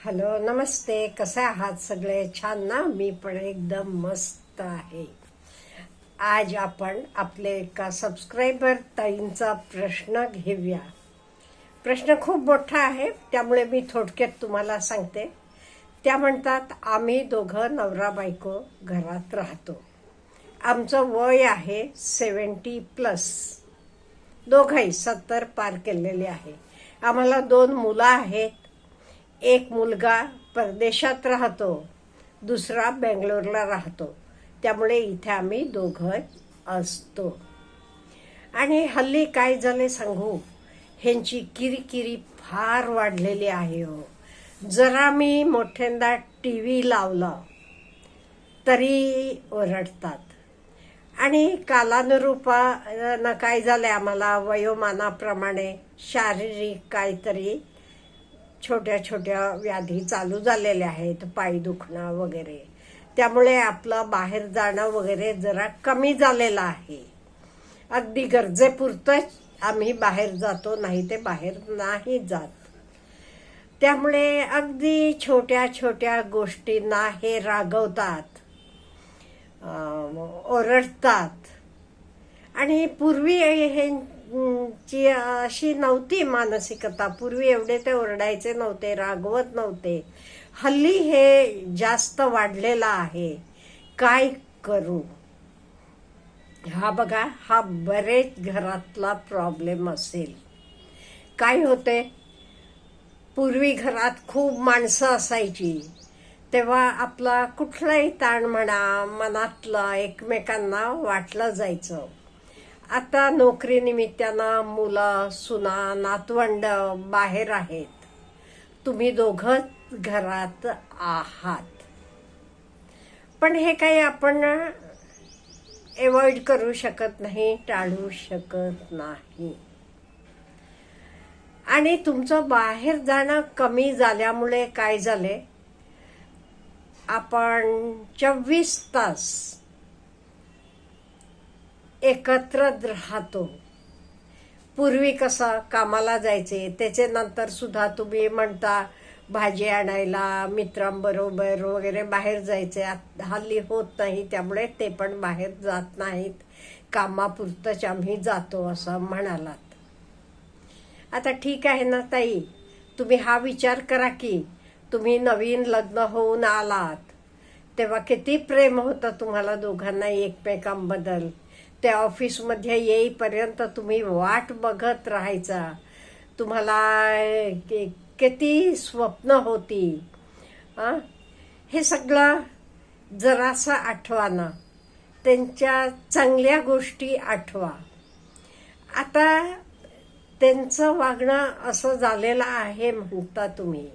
Hello, नमस्ते. कसे आहात सगळे? छान ना? मी पण एकदम मस्त आहे. आज आपण आपले एका सबस्क्रायबर ताईंचा प्रश्न घेऊया. प्रश्न खूप मोठा आहे, त्यामुळे मी थोडक्यात तुम्हाला सांगते. त्या म्हणतात, आम्ही दोघं नवरा बायको घरात राहतो. आमचं वय आहे 70+. दोघंही 70 पार केलेले आहे. आम्हाला 2 मुलं आहेत. एक मुलगा परदेशात राहतो, दुसरा बेंगलोरला राहतो. त्यामुळे इथे आम्ही दोघं असतो. आणि हल्ली काय झाले सांगू, ह्यांची किरीकिरी फार वाढलेली आहे हो. जरा मी मोठ्यांदा TV लावला तरी ओरडतात. आणि कालानुरूपानं काय झालंय, आम्हाला वयोमानाप्रमाणे शारीरिक काहीतरी छोट्या छोट्या व्याधी चालू झालेल्या आहेत, पाय दुखणं वगैरे. त्यामुळे आपलं बाहेर जाणं वगैरे जरा कमी झालेलं आहे. अगदी गरजेपुरतंच आम्ही बाहेर जातो, नाही ते बाहेर नाही जात. त्यामुळे अगदी छोट्या छोट्या गोष्टींना हे रागवतात, ओरडतात. आणि पूर्वी ची अशी नव्हती मानसिकता. पूर्वी एवढे ते ओरडायचे नव्हते, रागवत नव्हते. हल्ली हे जास्त वाढलेलं आहे. काय करू? हा बघा, हा बरेच घरातला प्रॉब्लेम असेल. काय होते, पूर्वी घरात खूप माणसं असायची, तेव्हा आपला कुठलाही ताण म्हणा मनातला एकमेकांना वाटलं जायचं. आता नोकरी निमित्तानं मुलं सुना नातवंड बाहेर आहेत, तुम्ही दोघंच घरात आहात. पण हे काही आपण अवॉइड करू शकत नाही, टाळू शकत नाही. आणि तुमचं बाहेर जाणं कमी झाल्यामुळे काय झाले, आपण 24 तास एकत्र राहतो. पूर्वी कसं कामाला जायचे, त्याच्यानंतर सुद्धा तुम्ही म्हणता भाजी आणायला मित्रांबरोबर वगैरे बाहेर जायचे. हल्ली होत नाही, त्यामुळे ते पण बाहेर जात नाहीत. कामापुरतंच आम्ही जातो असं म्हणालात. आता ठीक आहे ना ताई, तुम्ही हा विचार करा की तुम्ही नवीन लग्न होऊन आलात तेव्हा किती प्रेम होतं तुम्हाला दोघांना एकमेकांबद्दल. त्या ऑफिसमध्ये येईपर्यंत तुम्ही वाट बघत राहायचा. तुम्हाला किती स्वप्न होती. हे सगळं जरासं आठवा ना. त्यांच्या चांगल्या गोष्टी आठवा. आता त्यांचं वागणं असं झालेलं आहे म्हणता तुम्ही.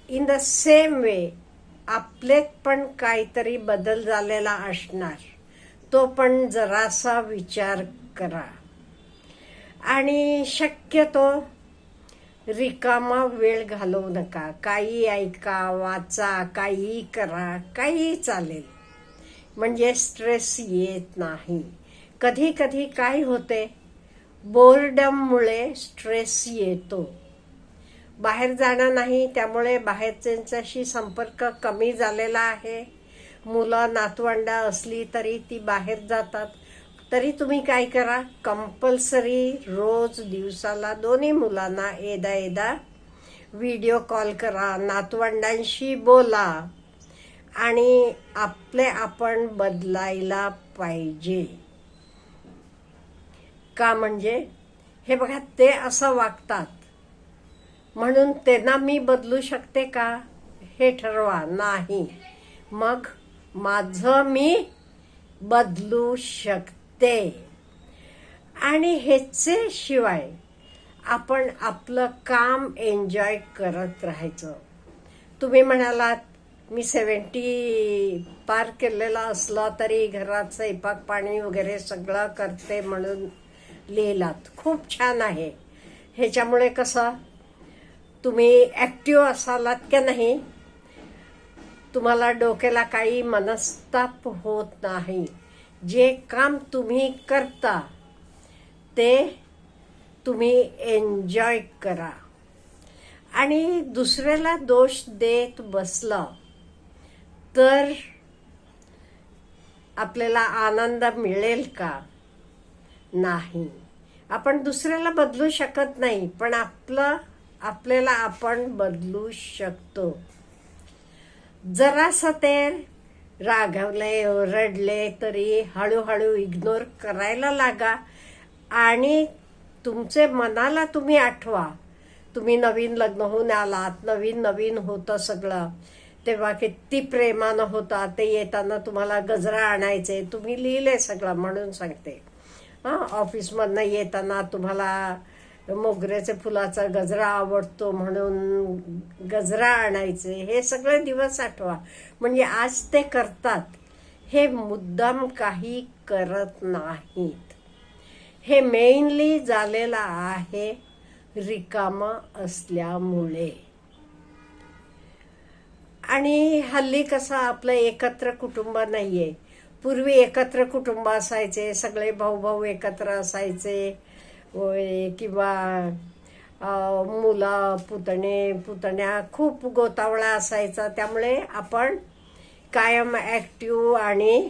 इन द सेम वे आपले पण काहीतरी बदल झालेला असणार, तो पण जरासा विचार करा. आणि शक्यतो रिकामा वेळ घालवू नका. काही ऐका, वाचा, काही करा, काही चालेल, म्हणजे स्ट्रेस येत नाही. कधी कधी काय होते, बोर्डममुळे स्ट्रेस येतो. बाहेर जाणं नाही, त्यामुळे बाहेरच्यांच्याशी संपर्क कमी झालेला आहे. मुलं नातवंड असली तरी ती बाहेर जातात. तरी तुम्ही काय करा, कंपल्सरी रोज दिवसाला दोन्ही मुलांना येदा व्हिडिओ कॉल करा, नातवंडांशी बोला. आणि आपले आपण बदलायला पाहिजे. का म्हणजे हे बघा, ते असं वागतात म्हणून त्यांना मी बदलू शकते का, हे ठरवा. नाही, मग माझं मी बदलू शकते. आणि ह्याचे शिवाय आपण आपलं काम एन्जॉय करत राहायचं. तुम्ही म्हणालात मी 70 पार केलेला असला तरी घरात स्वयंपाक पाणी वगैरे सगळं करते म्हणून लिहिलात. खूप छान आहे. ह्याच्यामुळे कसं तुम्ही ॲक्टिव्ह असालात का नाही, तुम्हाला डोक्याला काही मनस्ताप होत नाही. जे काम तुम्ही करता ते तुम्ही एन्जॉय करा. आणि दुसऱ्याला दोष देत बसला तर आपल्याला आनंद मिळेल का? नाही. आपण दुसऱ्याला बदलू शकत नाही, पण आपल्याला आपण बदलू शकतो. जरासं ते रागावले, रडले तरी हळूहळू इग्नोर करायला लागा आणि तुमचे मनाला तुम्ही आठवा. तुम्ही नवीन लग्न होऊन आलात, नवीन होतं सगळं, तेव्हा किती प्रेमानं होता. ते येताना तुम्हाला गजरा आणायचे, तुम्ही लिहिले सगळं म्हणून सांगते. ऑफिसमधनं येताना तुम्हाला मोगऱ्याचे फुलाचा गजरा आवडतो म्हणून गजरा आणायचे. हे सगळे दिवस आठवा. म्हणजे आज ते करतात, हे मुद्दाम काही करत नाहीत. हे मेनली झालेलं आहे रिकामं असल्यामुळे. आणि हल्ली कसं आपलं एकत्र कुटुंब नाहीये. पूर्वी एकत्र कुटुंब असायचे, सगळे भाऊ एकत्र असायचे, किंवा मुलं पुतण्या खूप गोतावळा असायचा. त्यामुळे आपण कायम ॲक्टिव्ह आणि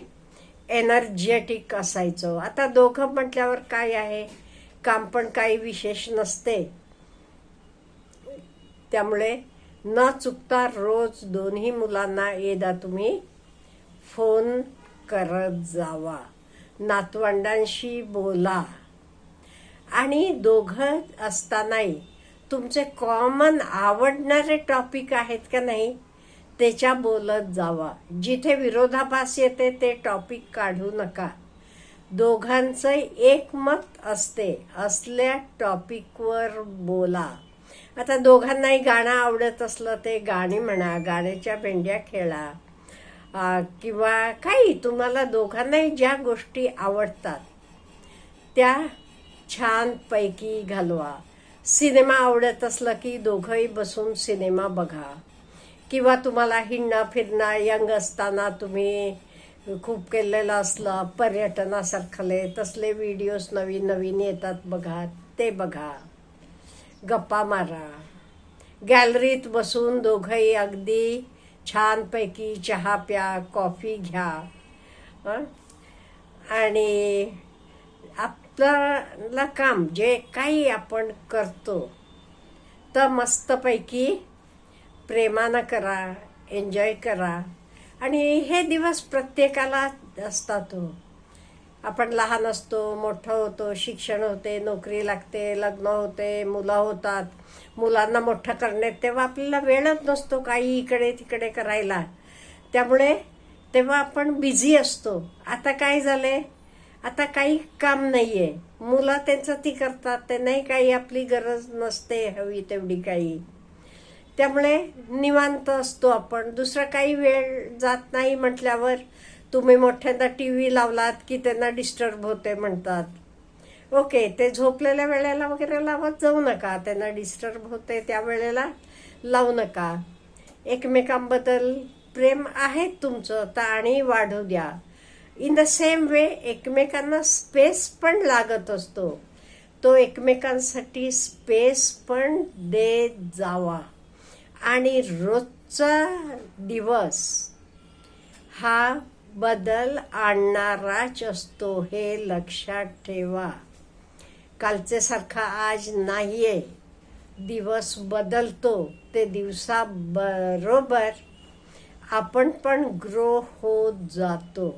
एनर्जेटिक असायचो. आता दोघं म्हटल्यावर काय आहे, काम पण काही विशेष नसते. त्यामुळे न चुकता रोज दोन्ही मुलांना एकदा तुम्ही फोन करत जावा, नातवंडांशी बोला. आणि दोघं असतानाही तुमचे कॉमन आवडणारे टॉपिक आहेत का नाही त्याच्या बोलत जावा. जिथे विरोधाभास येते ते टॉपिक काढू नका. दोघांचं एकमत असल्या टॉपिकवर बोला. आता दोघांनाही गाणं आवडत असलं ते गाणी म्हणा, गाण्याच्या भेंड्या खेळा, किंवा काही तुम्हाला दोघांनाही ज्या गोष्टी आवडतात त्या छानपैकी घालवा. सिनेमा आवडत असलं की दोघंही बसून सिनेमा बघा. किंवा तुम्हाला हिंडणं फिरणं यंग असताना तुम्ही खूप केलेलं असलं, पर्यटनासारखले तसले व्हिडिओज नवीन येतात बघा, ते बघा. गप्पा मारा. गॅलरीत बसून दोघंही अगदी छानपैकी चहा प्या, कॉफी घ्या. आणि आपल्याला काम जे काही आपण करतो तर मस्तपैकी प्रेमानं करा, एन्जॉय करा. आणि हे दिवस प्रत्येकाला असतात. आपण लहान असतो, मोठं होतो, शिक्षण होते, नोकरी लागते, लग्न होते, मुलं होतात. मुलांना मोठं करण्यात तेव्हा आपल्याला वेळच नसतो काही इकडे तिकडे करायला. त्यामुळे तेव्हा आपण बिझी असतो. आता काय झालंय, आता काही काम नाहीये. मुलं त्यांचं ती करतात, त्यांनाही काही आपली गरज नसते हवी तेवढी काही. त्यामुळे निवांत असतो आपण. दुसरं काही वेळ जात नाही म्हटल्यावर तुम्ही मोठ्यांदा TV लावलात की त्यांना डिस्टर्ब होते म्हणतात. ओके, ते झोपलेल्या वेळेला वगैरे लावत जाऊ नका. त्यांना डिस्टर्ब होते त्या वेळेला लावू नका. एकमेकांबद्दल प्रेम आहे तुमचं तर आणि वाढू द्या. इन द सेम वे एकमेकांना स्पेस पण लागत असतो. तो एकमेकांसाठी स्पेस पण देत जावा. आणि रोजचा दिवस हा बदल आणणाराच असतो, हे लक्षात ठेवा. कालचे सारखा आज नाहीये. दिवस बदलतो. ते दिवसाबरोबर आपण पण ग्रो होत जातो.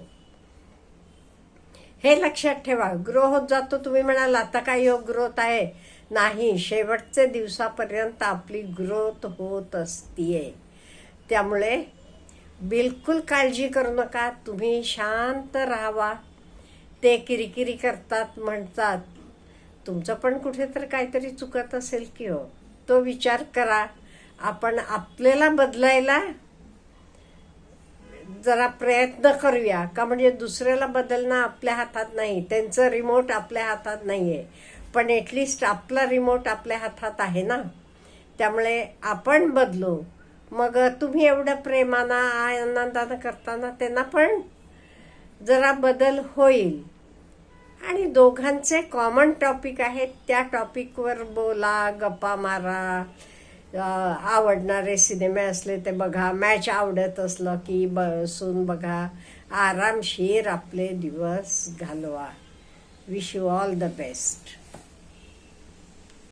हे लक्षात ठेवा. ग्रो होत जातो. तुम्ही म्हणाल आता काय योग ग्रोथ आहे. नाही, शेवटचे दिवसापर्यंत आपली ग्रोथ होत असते. त्यामुळे बिलकुल काळजी करू नका. तुम्ही शांत राहावा. ते किरीकिरी करतात म्हणतात, तुमचं पण कुठेतरी काहीतरी चुकत असेल की हो. तो विचार करा. आपण आपल्याला बदलायला जरा प्रयत्न करूया का. म्हणजे दुसऱ्याला बदलणं आपल्या हातात नाही, त्यांचं रिमोट आपल्या हातात नाहीये, पण एटलिस्ट आपला रिमोट आपल्या हातात आहे ना. त्यामुळे आपण बदलू. मग तुम्ही एवढं प्रेमानं आनंदानं करताना त्यांना पण जरा बदल होईल. आणि दोघांचे कॉमन टॉपिक आहेत त्या टॉपिकवर बोला, गप्पा मारा. आवडणारे सिनेमे असले ते बघा, मॅच आवडत असलं की बसून बघा, आरामशीर आपले दिवस घालवा. Wish you all the best.